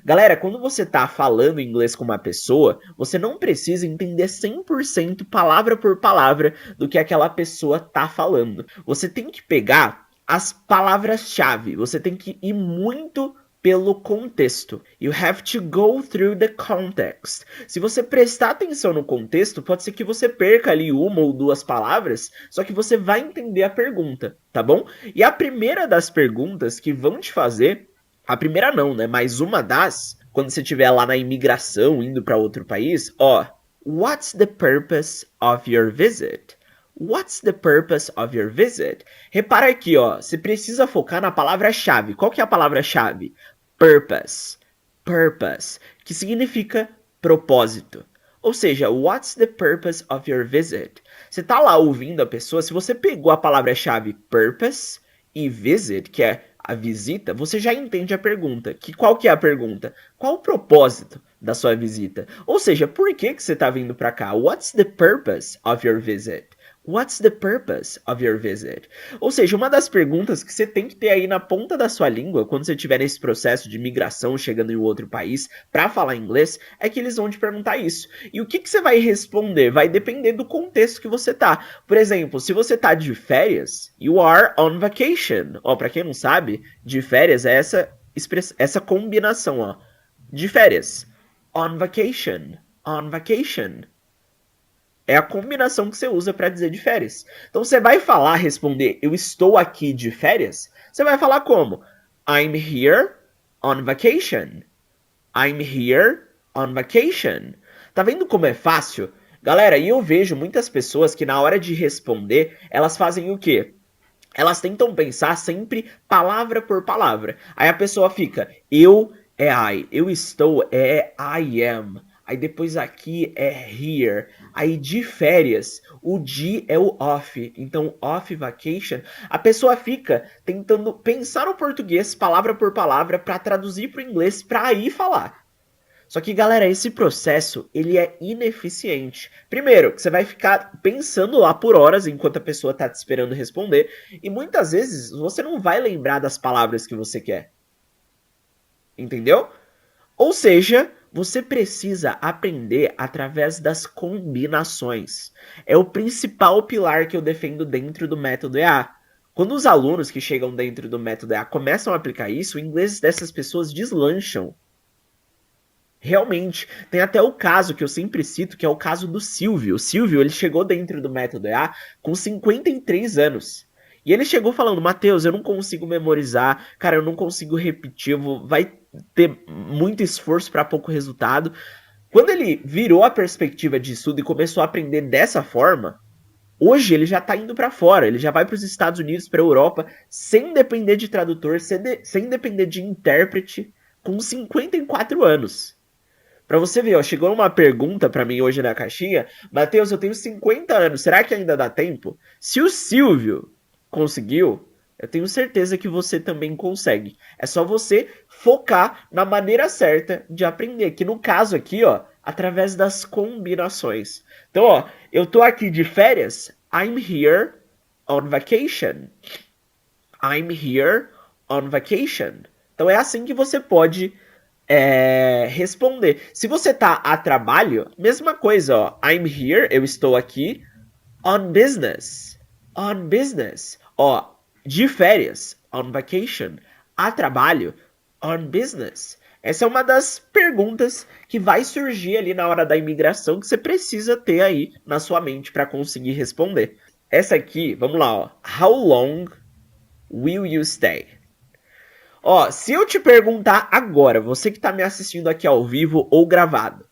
Galera, quando você tá falando inglês com uma pessoa, você não precisa entender 100% palavra por palavra do que aquela pessoa tá falando. Você tem que pegar as palavras-chave, você tem que ir muito pelo contexto. You have to go through the context. Se você prestar atenção no contexto, pode ser que você perca ali uma ou duas palavras, só que você vai entender a pergunta, tá bom? E a primeira das perguntas que vão te fazer, a primeira não, né? Mas uma das, quando você estiver lá na imigração, indo para outro país, ó, what's the purpose of your visit? What's the purpose of your visit? Repara aqui, ó, você precisa focar na palavra-chave. Qual que é a palavra-chave? Purpose. Purpose, que significa propósito. Ou seja, what's the purpose of your visit? Você tá lá ouvindo a pessoa, se você pegou a palavra-chave purpose e visit, que é a visita, você já entende a pergunta. Qual que é a pergunta? Qual o propósito da sua visita? Ou seja, por que você tá vindo para cá? What's the purpose of your visit? What's the purpose of your visit? Ou seja, uma das perguntas que você tem que ter aí na ponta da sua língua quando você estiver nesse processo de migração chegando em outro país para falar inglês é que eles vão te perguntar isso. E o que você vai responder vai depender do contexto que você tá. Por exemplo, se você tá de férias, you are on vacation. Ó, para quem não sabe, de férias é essa combinação, ó. De férias. On vacation. On vacation. É a combinação que você usa para dizer de férias. Então você vai falar, responder, eu estou aqui de férias. Você vai falar como? I'm here on vacation. I'm here on vacation. Tá vendo como é fácil? Galera, e eu vejo muitas pessoas que na hora de responder, elas fazem o quê? Elas tentam pensar sempre palavra por palavra. Aí a pessoa fica, eu é I, eu estou é I am. Aí depois aqui é here. Aí de férias, o de é o off. Então off vacation. A pessoa fica tentando pensar no português palavra por palavra para traduzir para o inglês para aí falar. Só que, galera, esse processo, ele é ineficiente. Primeiro, que você vai ficar pensando lá por horas enquanto a pessoa tá te esperando responder. E muitas vezes você não vai lembrar das palavras que você quer. Entendeu? Ou seja, você precisa aprender através das combinações. É o principal pilar que eu defendo dentro do método EA. Quando os alunos que chegam dentro do método EA começam a aplicar isso, o inglês dessas pessoas deslancham. Realmente, tem até o caso que eu sempre cito, que é o caso do Silvio. O Silvio, ele chegou dentro do método EA com 53 anos. E ele chegou falando, Matheus, eu não consigo memorizar, cara, eu não consigo repetir, vai ter muito esforço para pouco resultado. Quando ele virou a perspectiva de estudo e começou a aprender dessa forma, hoje ele já tá indo para fora, ele já vai para os Estados Unidos, para a Europa, sem depender de tradutor, sem depender de intérprete, com 54 anos. Pra você ver, ó, chegou uma pergunta pra mim hoje na caixinha. Matheus, eu tenho 50 anos, será que ainda dá tempo? Se o Silvio conseguiu, eu tenho certeza que você também consegue. É só você focar na maneira certa de aprender, que no caso aqui, ó, através das combinações. Então, ó, eu tô aqui de férias, I'm here on vacation. I'm here on vacation. Então é assim que você pode responder. Se você tá a trabalho, mesma coisa, ó. I'm here, eu estou aqui. On business. On business. Ó, de férias. On vacation. A trabalho. On business. Essa é uma das perguntas que vai surgir ali na hora da imigração que você precisa ter aí na sua mente para conseguir responder. Essa aqui, vamos lá, ó. How long will you stay? Ó, se eu te perguntar agora, você que tá me assistindo aqui ao vivo ou gravado,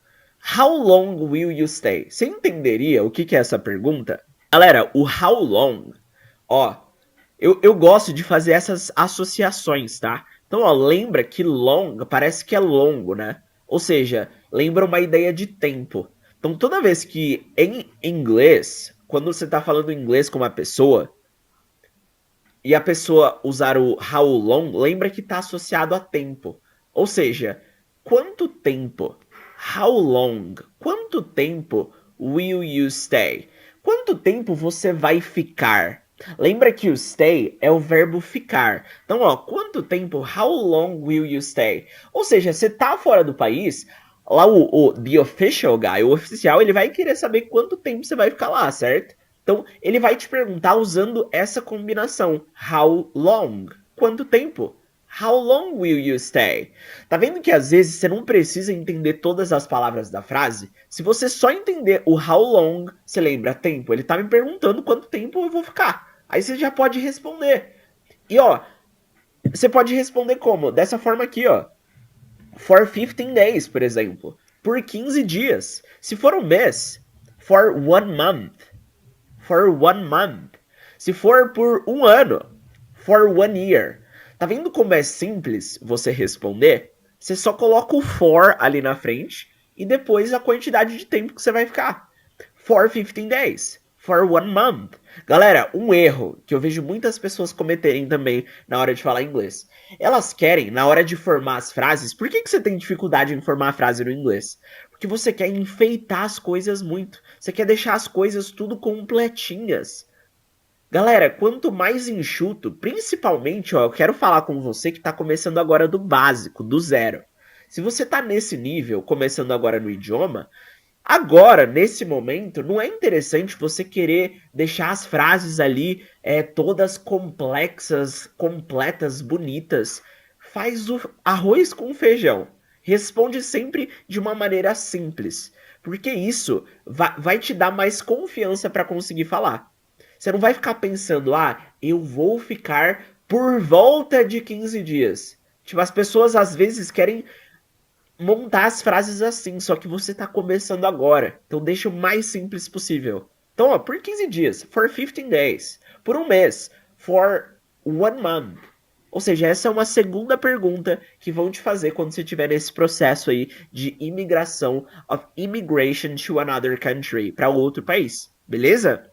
how long will you stay? Você entenderia o que é essa pergunta? Galera, o how long, ó, eu gosto de fazer essas associações, tá? Então, ó, lembra que long parece que é longo, né? Ou seja, lembra uma ideia de tempo. Então, toda vez que em inglês, quando você tá falando inglês com uma pessoa, e a pessoa usar o how long, lembra que está associado a tempo. Ou seja, quanto tempo? How long? Quanto tempo will you stay? Quanto tempo você vai ficar? Lembra que o stay é o verbo ficar. Então, ó, quanto tempo? How long will you stay? Ou seja, você tá fora do país, lá the official guy, o oficial, ele vai querer saber quanto tempo você vai ficar lá, certo? Então, ele vai te perguntar usando essa combinação. How long? Quanto tempo? How long will you stay? Tá vendo que às vezes você não precisa entender todas as palavras da frase? Se você só entender o how long, você lembra tempo, ele tá me perguntando quanto tempo eu vou ficar. Aí você já pode responder. E ó, você pode responder como? Dessa forma aqui, ó. For 15 days, por exemplo. Por 15 dias. Se for um mês, for 1 month. For 1 month. Se for por um ano, for 1 year. Tá vendo como é simples você responder? Você só coloca o for ali na frente e depois a quantidade de tempo que você vai ficar. For 15 days. For 1 month. Galera, um erro que eu vejo muitas pessoas cometerem também na hora de falar inglês. Elas querem, na hora de formar as frases, por que você tem dificuldade em formar a frase no inglês? Porque você quer enfeitar as coisas muito. Você quer deixar as coisas tudo completinhas. Galera, quanto mais enxuto, principalmente, ó, eu quero falar com você que está começando agora do básico, do zero. Se você está nesse nível, começando agora no idioma, agora, nesse momento, não é interessante você querer deixar as frases ali todas complexas, completas, bonitas. Faz o arroz com feijão. Responde sempre de uma maneira simples. Porque isso vai te dar mais confiança para conseguir falar. Você não vai ficar pensando, eu vou ficar por volta de 15 dias. Tipo, as pessoas às vezes querem montar as frases assim, só que você tá começando agora. Então deixa o mais simples possível. Então, ó, por 15 dias, for 15 days. Por um mês, for 1 month. Ou seja, essa é uma segunda pergunta que vão te fazer quando você estiver nesse processo aí de imigração, of immigration to another country, para outro país. Beleza?